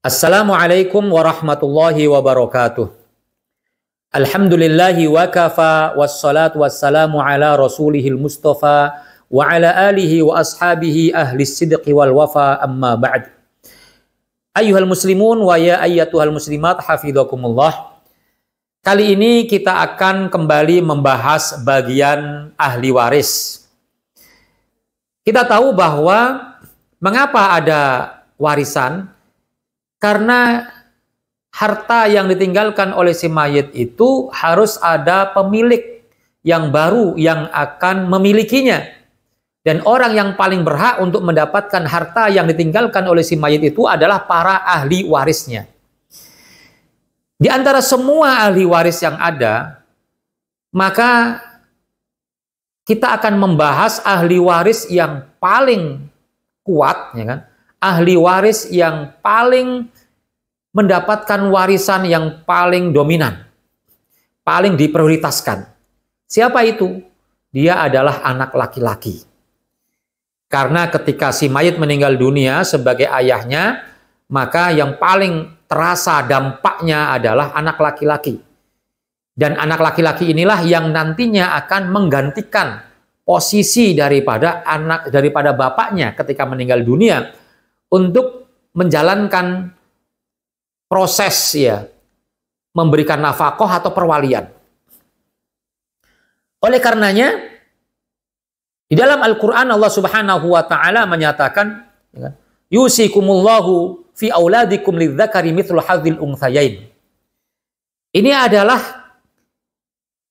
Assalamualaikum warahmatullahi wabarakatuh. Alhamdulillahi wa kafa wassalatu wassalamu ala rasulihil mustafa wa ala alihi wa ashabihi ahli sidqi wal wafa amma ba'd. Ayyuhal muslimun wa ya ayyatuhal muslimat hafidhakumullah. Kali ini kita akan kembali membahas bagian ahli waris. Kita tahu bahwa mengapa ada warisan? Karena harta yang ditinggalkan oleh si mayit itu harus ada pemilik yang baru yang akan memilikinya. Dan orang yang paling berhak untuk mendapatkan harta yang ditinggalkan oleh si mayit itu adalah para ahli warisnya. Di antara semua ahli waris yang ada, maka kita akan membahas ahli waris yang paling kuat, ya kan? Ahli waris yang paling mendapatkan warisan yang paling dominan, paling diprioritaskan. Siapa itu? Dia adalah anak laki-laki. Karena ketika si mayit meninggal dunia sebagai ayahnya, maka yang paling terasa dampaknya adalah anak laki-laki. Dan anak laki-laki inilah yang nantinya akan menggantikan posisi daripada bapaknya ketika meninggal dunia, untuk menjalankan proses memberikan nafkah atau perwalian. Oleh karenanya di dalam Al-Qur'an Allah Subhanahu wa taala menyatakan, yusikumullahu fi auladikum lidzakari mithlu hadzil unthayain. Ini adalah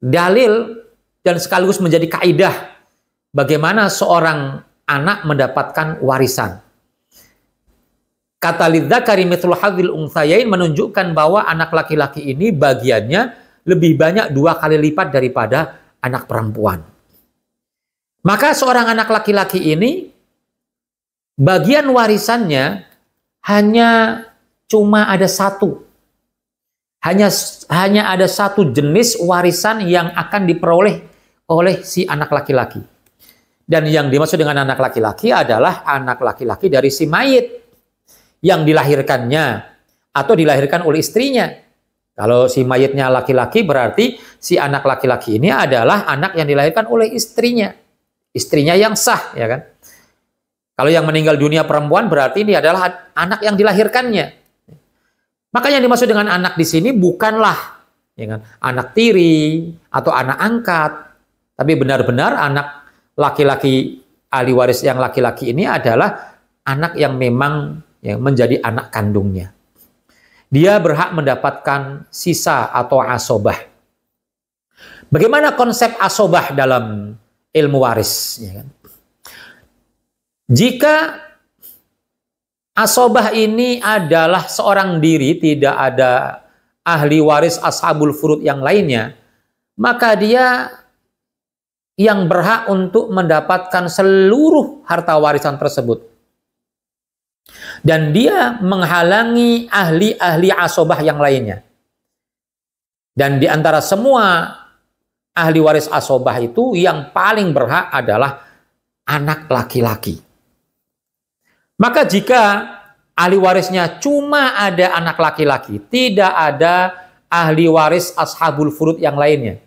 dalil dan sekaligus menjadi kaidah bagaimana seorang anak mendapatkan warisan. Kata lidzakari mithlu hadzil unthayain menunjukkan bahwa anak laki-laki ini bagiannya lebih banyak 2 kali lipat daripada anak perempuan. Maka seorang anak laki-laki ini bagian warisannya hanya cuma ada satu. Hanya ada satu jenis warisan yang akan diperoleh oleh si anak laki-laki. Dan yang dimaksud dengan anak laki-laki adalah anak laki-laki dari si mayit yang dilahirkannya atau dilahirkan oleh istrinya. Kalau si mayitnya laki-laki berarti si anak laki-laki ini adalah anak yang dilahirkan oleh istrinya. Istrinya yang sah, ya kan? Kalau yang meninggal dunia perempuan berarti ini adalah anak yang dilahirkannya. Maka yang dimaksud dengan anak di sini bukanlah anak tiri atau anak angkat, tapi benar-benar anak laki-laki ahli waris yang laki-laki ini adalah anak yang memang menjadi anak kandungnya. Dia berhak mendapatkan sisa atau asobah. Bagaimana konsep asobah dalam ilmu waris? Jika asobah ini adalah seorang diri, tidak ada ahli waris ashabul furud yang lainnya, maka dia yang berhak untuk mendapatkan seluruh harta warisan tersebut. Dan dia menghalangi ahli-ahli asobah yang lainnya. Dan di antara semua ahli waris asobah itu yang paling berhak adalah anak laki-laki. Maka jika ahli warisnya cuma ada anak laki-laki, tidak ada ahli waris ashabul furud yang lainnya.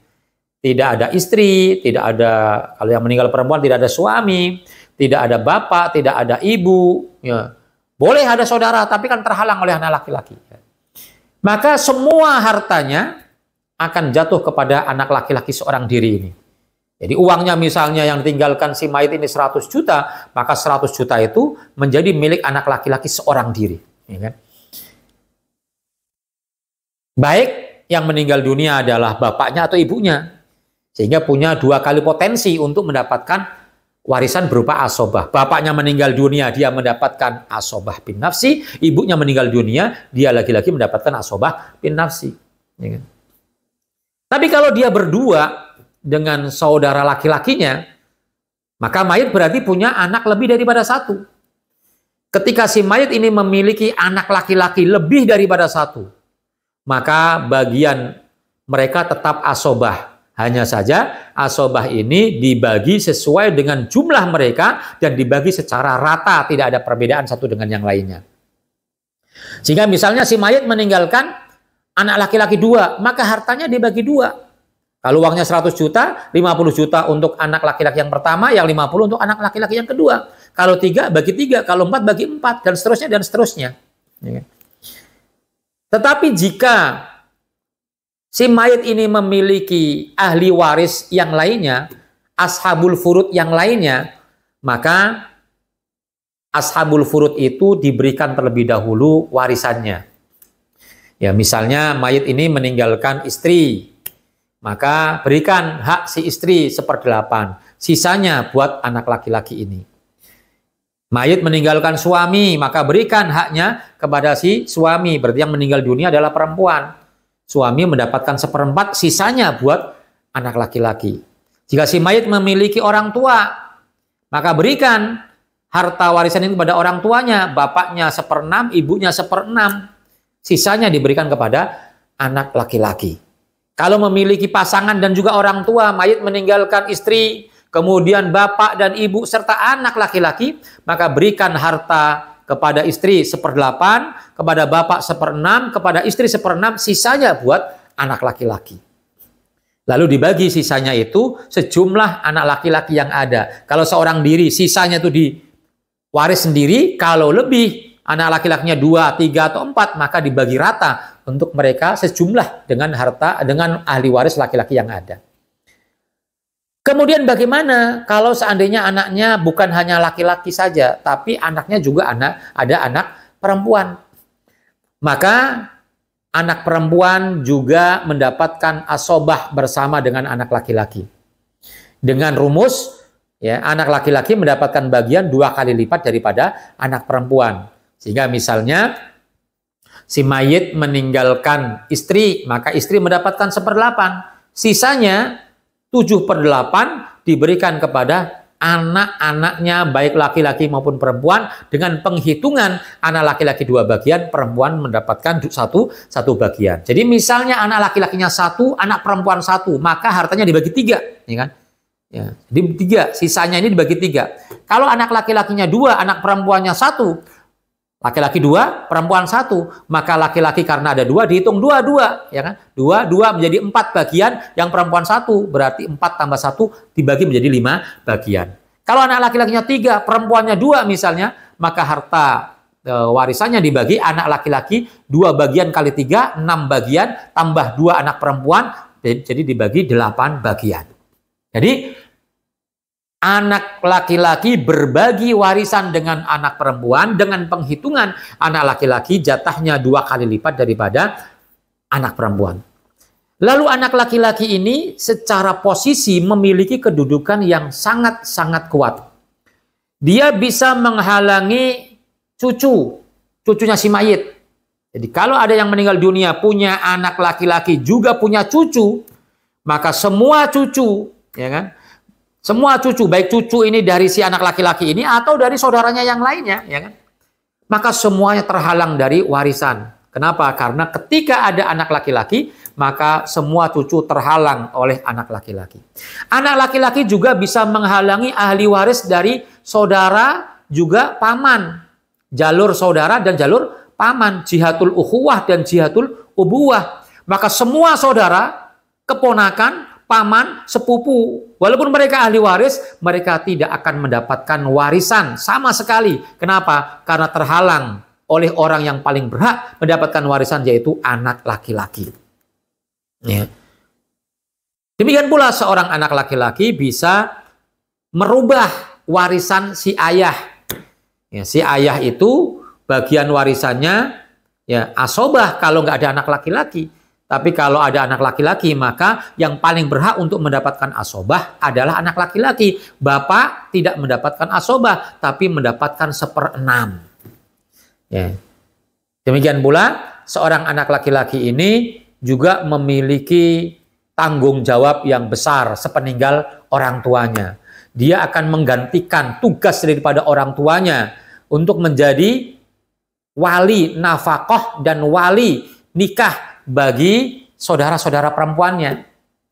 Tidak ada istri, tidak ada, kalau yang meninggal perempuan tidak ada suami, tidak ada bapak, tidak ada ibu, Boleh ada saudara, tapi kan terhalang oleh anak laki-laki. Maka semua hartanya akan jatuh kepada anak laki-laki seorang diri ini. Jadi uangnya misalnya yang ditinggalkan si mayit ini 100 juta, maka 100 juta itu menjadi milik anak laki-laki seorang diri. Baik yang meninggal dunia adalah bapaknya atau ibunya. Sehingga punya 2 kali potensi untuk mendapatkan warisan berupa asobah. Bapaknya meninggal dunia, dia mendapatkan asobah bin nafsi. Ibunya meninggal dunia, dia lagi-lagi mendapatkan asobah bin nafsi. Tapi kalau dia berdua dengan saudara laki-lakinya, maka mayit berarti punya anak lebih daripada 1. Ketika si mayit ini memiliki anak laki-laki lebih daripada 1, maka bagian mereka tetap asobah. Hanya saja asobah ini dibagi sesuai dengan jumlah mereka dan dibagi secara rata, tidak ada perbedaan satu dengan yang lainnya. Sehingga misalnya si mayit meninggalkan anak laki-laki 2, maka hartanya dibagi 2. Kalau uangnya 100 juta, 50 juta untuk anak laki-laki yang pertama, yang 50 untuk anak laki-laki yang kedua. Kalau 3 bagi 3, kalau 4 bagi 4, dan seterusnya dan seterusnya. Tetapi jika si mayit ini memiliki ahli waris yang lainnya, ashabul furud yang lainnya, maka ashabul furud itu diberikan terlebih dahulu warisannya. Ya, misalnya mayit ini meninggalkan istri, maka berikan hak si istri 1/8, sisanya buat anak laki-laki ini. Mayit meninggalkan suami, maka berikan haknya kepada si suami, berarti yang meninggal dunia adalah perempuan. Suami mendapatkan 1/4, sisanya buat anak laki-laki. Jika si mayit memiliki orang tua, maka berikan harta warisan itu kepada orang tuanya, bapaknya 1/6, ibunya 1/6. Sisanya diberikan kepada anak laki-laki. Kalau memiliki pasangan dan juga orang tua, mayit meninggalkan istri, kemudian bapak dan ibu serta anak laki-laki, maka berikan harta kepada istri 1/8, kepada bapak 1/6, kepada istri 1/6, sisanya buat anak laki-laki. Lalu dibagi sisanya itu sejumlah anak laki-laki yang ada. Kalau seorang diri, sisanya itu waris sendiri. Kalau lebih anak laki-lakinya 2, 3, atau 4, maka dibagi rata untuk mereka sejumlah dengan harta, dengan ahli waris laki-laki yang ada. Kemudian bagaimana kalau seandainya anaknya bukan hanya laki-laki saja, tapi anaknya juga ada anak perempuan? Maka anak perempuan juga mendapatkan asobah bersama dengan anak laki-laki. Dengan rumus, ya, anak laki-laki mendapatkan bagian 2 kali lipat daripada anak perempuan. Sehingga misalnya si mayit meninggalkan istri, maka istri mendapatkan 1/8. Sisanya 7/8 diberikan kepada anak-anaknya, baik laki-laki maupun perempuan, dengan penghitungan anak laki-laki 2 bagian, perempuan mendapatkan satu bagian. Jadi misalnya anak laki-lakinya 1, anak perempuan 1, maka hartanya dibagi 3, ya kan? Ya, jadi 3, sisanya ini dibagi 3. Kalau anak laki-lakinya 2, anak perempuannya 1, laki-laki 2, perempuan 1, maka laki-laki karena ada 2 dihitung 2, ya kan? 2 menjadi 4 bagian, yang perempuan 1, berarti 4 tambah 1 dibagi menjadi 5 bagian. Kalau anak laki-lakinya 3, perempuannya 2 misalnya, maka harta warisannya dibagi anak laki-laki 2 bagian kali 3, 6 bagian, tambah 2 anak perempuan, jadi dibagi 8 bagian. Jadi anak laki-laki berbagi warisan dengan anak perempuan dengan penghitungan anak laki-laki jatahnya 2 kali lipat daripada anak perempuan. Lalu anak laki-laki ini secara posisi memiliki kedudukan yang sangat-sangat kuat. Dia bisa menghalangi cucunya si mayit. Jadi kalau ada yang meninggal dunia punya anak laki-laki juga punya cucu, maka semua cucu, ya kan? Semua cucu, baik cucu ini dari si anak laki-laki ini atau dari saudaranya yang lainnya, ya kan? Maka semuanya terhalang dari warisan. Kenapa? Karena ketika ada anak laki-laki, maka semua cucu terhalang oleh anak laki-laki. Anak laki-laki juga bisa menghalangi ahli waris dari saudara juga paman. Jalur saudara dan jalur paman, jihatul ukhuwah dan jihatul ubuwah. Maka semua saudara, keponakan, paman, sepupu, walaupun mereka ahli waris, mereka tidak akan mendapatkan warisan sama sekali. Kenapa? Karena terhalang oleh orang yang paling berhak mendapatkan warisan, yaitu anak laki-laki. Ya. Demikian pula seorang anak laki-laki bisa merubah warisan si ayah. Ya, si ayah itu bagian warisannya ya asobah kalau nggak ada anak laki-laki. Tapi kalau ada anak laki-laki, maka yang paling berhak untuk mendapatkan asobah adalah anak laki-laki. Bapak tidak mendapatkan asobah, tapi mendapatkan 1/6. Ya. Demikian pula seorang anak laki-laki ini juga memiliki tanggung jawab yang besar sepeninggal orang tuanya. Dia akan menggantikan tugas daripada orang tuanya untuk menjadi wali nafkah dan wali nikah bagi saudara-saudara perempuannya.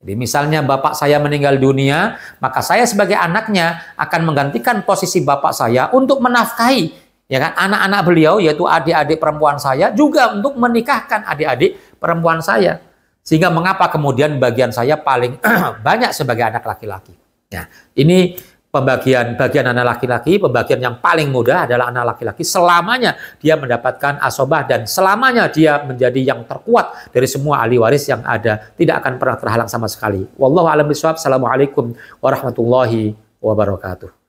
Jadi misalnya bapak saya meninggal dunia, maka saya sebagai anaknya akan menggantikan posisi bapak saya untuk menafkahi Ya kan, anak-anak beliau yaitu adik-adik perempuan saya juga untuk menikahkan adik-adik perempuan saya. Sehingga mengapa kemudian bagian saya paling banyak sebagai anak laki-laki. Nah, ini bagian anak laki-laki, pembagian yang paling mudah adalah anak laki-laki. Selamanya dia mendapatkan asobah dan selamanya dia menjadi yang terkuat dari semua ahli waris yang ada. Tidak akan pernah terhalang sama sekali. Wallahu a'lam bishawab. Assalamualaikum warahmatullahi wabarakatuh.